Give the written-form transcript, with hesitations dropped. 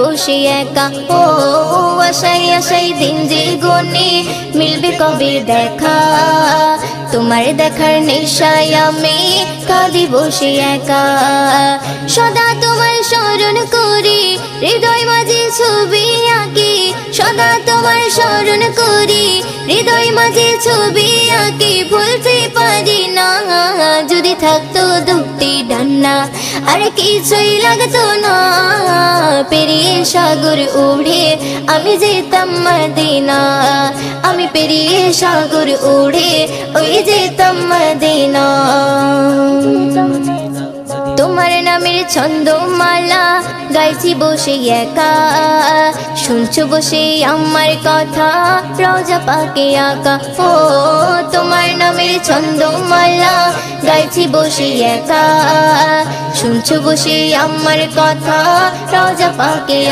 বসে একা। ও আশাই আশাই দিন যে গনে মিলবে কবে দেখা, তোমার দেখার নেশায় আমি কাঁদি বসে একা। সদা তোমার স্মরণ করি, হৃদয় মাঝে ছবি আঁকি, সদা তোমার স্মরণ করি, হৃদয় মাঝে ছবি আঁকি। ভুলতে পারি না, যদি থাকতো দুটি ডান্না আর কিছুই লাগতো না। পেরিয়ে সাগর উড়ে আমি যেতাম মদিনা, আমি পেরিয়ে সাগর উড়ে ওই যেতাম মদিনা। তোমার নামের ছন্দমালা গাইছি বসে একা, শুনছো বসে আমার কথা রওজা পাকে আঁকা। ও তোমার নামের ছন্দমালা গাইছি বসে একা, শুনছো বসে আমার কথা রওজা পাকে